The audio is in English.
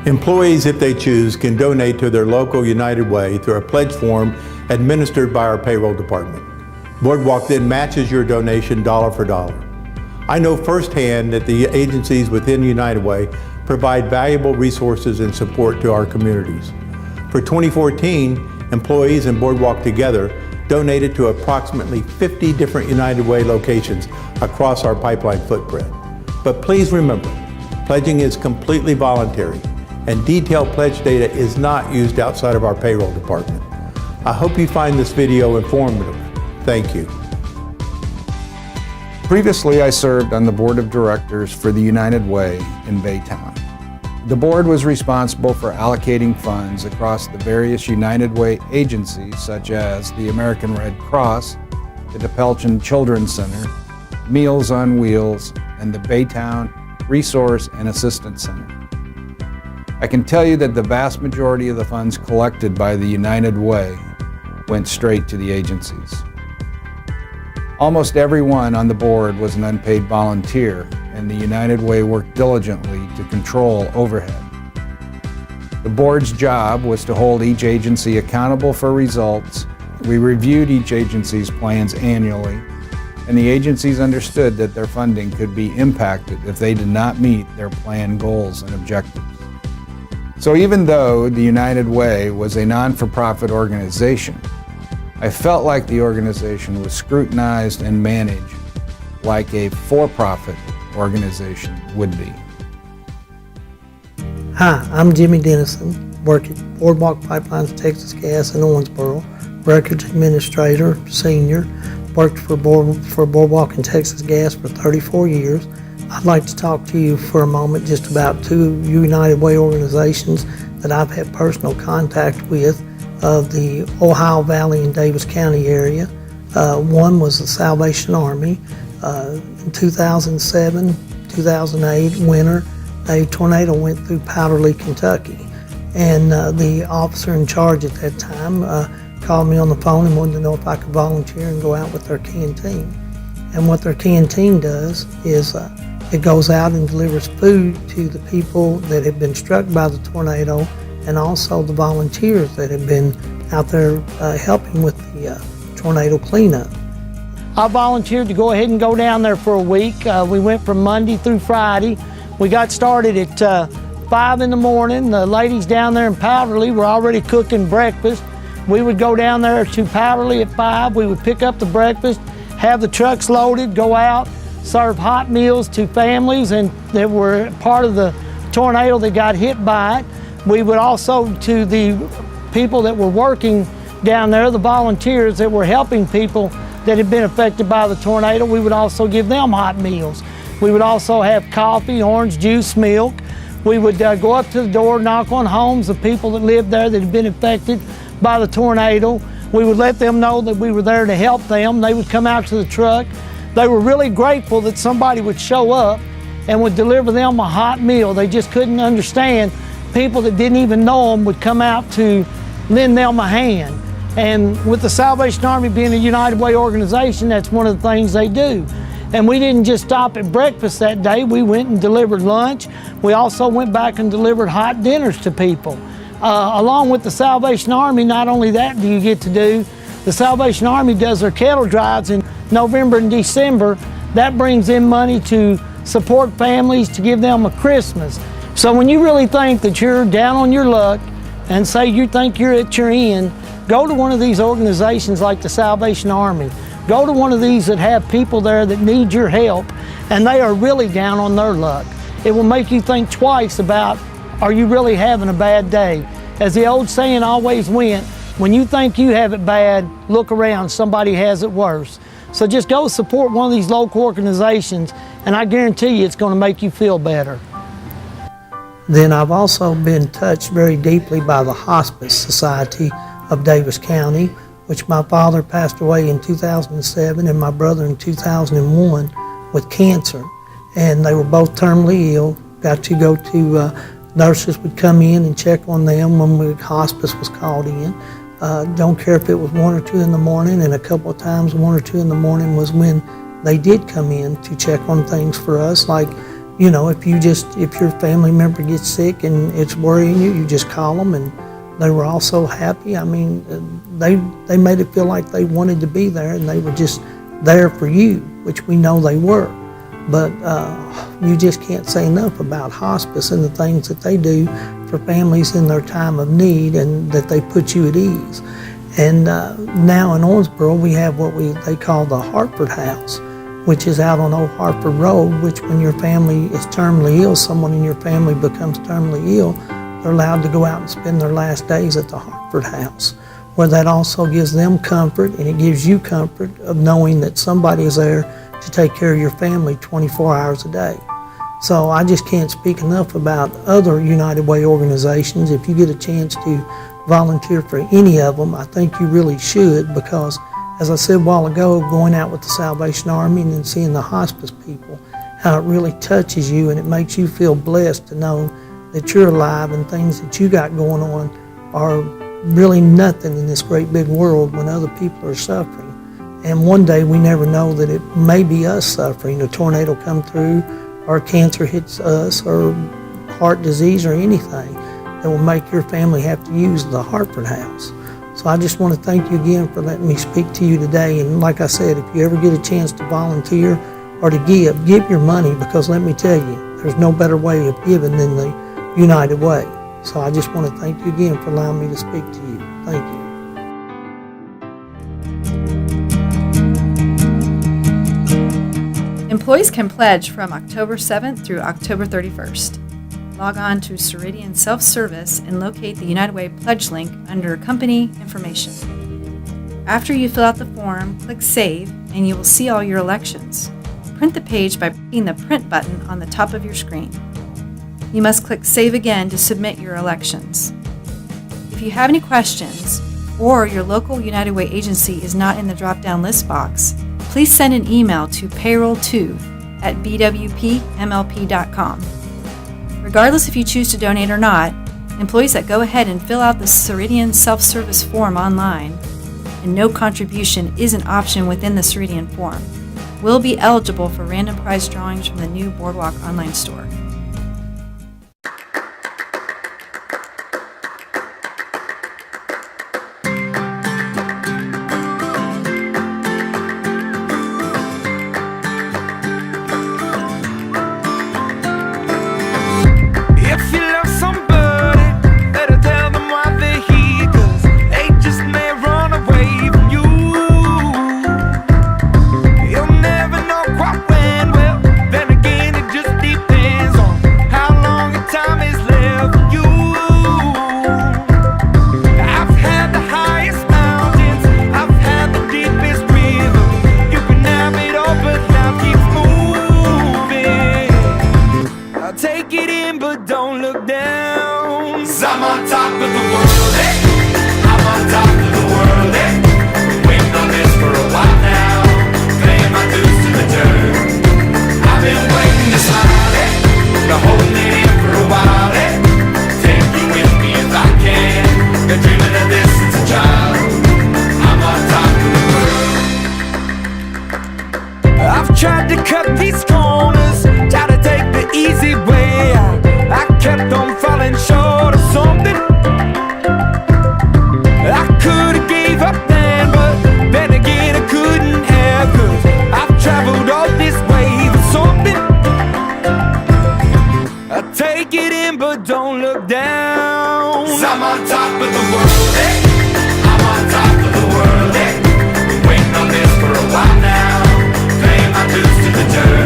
Employees, if they choose, can donate to their local United Way through a pledge form administered by our payroll department. Boardwalk then matches your donation dollar for dollar. I know firsthand that the agencies within United Way provide valuable resources and support to our communities. For 2014, employees and Boardwalk together donated to approximately 50 different United Way locations across our pipeline footprint. But please remember, pledging is completely voluntary, and detailed pledge data is not used outside of our payroll department. I hope you find this video informative. Thank you. Previously, I served on the board of directors for the United Way in Baytown. The board was responsible for allocating funds across the various United Way agencies such as the American Red Cross, the DePelchin Children's Center, Meals on Wheels, and the Baytown Resource and Assistance Center. I can tell you that the vast majority of the funds collected by the United Way went straight to the agencies. Almost everyone on the board was an unpaid volunteer, and the United Way worked diligently to control overhead. The board's job was to hold each agency accountable for results. We reviewed each agency's plans annually, and the agencies understood that their funding could be impacted if they did not meet their planned goals and objectives. So even though the United Way was a non-for-profit organization, I felt like the organization was scrutinized and managed like a for-profit organization would be. Hi, I'm Jimmy Dennison, work at Boardwalk Pipelines, Texas Gas in Owensboro, Records Administrator, Senior, worked for Boardwalk and Texas Gas for 34 years. I'd like to talk to you for a moment just about two United Way organizations that I've had personal contact with of the Ohio Valley and Davis County area. One was the Salvation Army. In 2007, 2008 winter, a tornado went through Powderly, Kentucky. And the officer in charge at that time called me on the phone and wanted to know if I could volunteer and go out with their canteen. And what their canteen does is it goes out and delivers food to the people that have been struck by the tornado and also the volunteers that have been out there helping with the tornado cleanup. I volunteered to go ahead and go down there for a week. We went from Monday through Friday. We got started at 5 in the morning. The ladies down there in Powderly were already cooking breakfast. We would go down there to Powderly at 5. We would pick up the breakfast, have the trucks loaded, go out, serve hot meals to families and that were part of the tornado that got hit by it. We would also, to the people that were working down there, the volunteers that were helping people that had been affected by the tornado, we would also give them hot meals. We would also have coffee, orange juice, milk. We would go up to the door, knock on homes of people that lived there that had been affected by the tornado. We would let them know that we were there to help them. They would come out to the truck. They were really grateful that somebody would show up and would deliver them a hot meal. They just couldn't understand people that didn't even know them would come out to lend them a hand. And with the Salvation Army being a United Way organization, that's one of the things they do. And we didn't just stop at breakfast that day. We went and delivered lunch. We also went back and delivered hot dinners to people. Along with the Salvation Army, not only that do you get to do, the Salvation Army does their kettle drives in November and December. That brings in money to support families, to give them a Christmas. So when you really think that you're down on your luck and say you think you're at your end, go to one of these organizations like the Salvation Army. Go to one of these that have people there that need your help and they are really down on their luck. It will make you think twice about, are you really having a bad day? As the old saying always went, when you think you have it bad, look around, somebody has it worse. So just go support one of these local organizations and I guarantee you it's going to make you feel better. Then I've also been touched very deeply by the Hospice Society of Davis County, which my father passed away in 2007 and my brother in 2001 with cancer. And they were both terminally ill. Got to go to, nurses would come in and check on them when hospice was called in. Don't care if it was 1 or 2 in the morning, and a couple of times 1 or 2 in the morning was when they did come in to check on things for us, like if your family member gets sick and it's worrying you, you just call them, and they were all so happy. I mean, they made it feel like they wanted to be there, and they were just there for you, which we know they were. But you just can't say enough about hospice and the things that they do for families in their time of need, and that they put you at ease. And now in Owensboro, we have what they call the Hartford House, which is out on Old Hartford Road, which when your family is terminally ill, someone in your family becomes terminally ill, they're allowed to go out and spend their last days at the Hartford House, where that also gives them comfort, and it gives you comfort of knowing that somebody is there to take care of your family 24 hours a day. So I just can't speak enough about other United Way organizations. If you get a chance to volunteer for any of them, I think you really should, because as I said a while ago, going out with the Salvation Army and then seeing the hospice people, how it really touches you, and it makes you feel blessed to know that you're alive and things that you got going on are really nothing in this great big world when other people are suffering. And one day we never know that it may be us suffering. A tornado come through, or cancer hits us, or heart disease, or anything that will make your family have to use the Hartford House. So I just want to thank you again for letting me speak to you today. And like I said, if you ever get a chance to volunteer or to give your money, because let me tell you, there's no better way of giving than the United Way. So I just want to thank you again for allowing me to speak to you. Thank you. Employees can pledge from October 7th through October 31st. Log on to Ceridian Self-Service and locate the United Way pledge link under Company Information. After you fill out the form, click Save, and you will see all your elections. Print the page by clicking the Print button on the top of your screen. You must click Save again to submit your elections. If you have any questions, or your local United Way agency is not in the drop-down list box, please send an email to payroll2@bwpmlp.com. Regardless if you choose to donate or not, employees that go ahead and fill out the Ceridian self-service form online, and no contribution is an option within the Ceridian form, will be eligible for random prize drawings from the new Boardwalk online store. I'm on top of the world, eh? I'm on top of the world, eh? Been waiting on this for a while now, paying my dues to the dirt. I've been waiting to smile, eh? Been holding it in for a while, eh? Take you with me if I can. Been dreaming of this since a child. I'm on top of the world. I've tried to cut these corners, tried to take the easy way out. I kept on falling short of something. I could've gave up then, but then again I couldn't have, 'cause I've traveled all this way for something. I take it in but don't look down. 'Cause I'm on top of the world, eh? I'm on top of the world, eh? Been waiting on this for a while now, paying my dues to the dirt.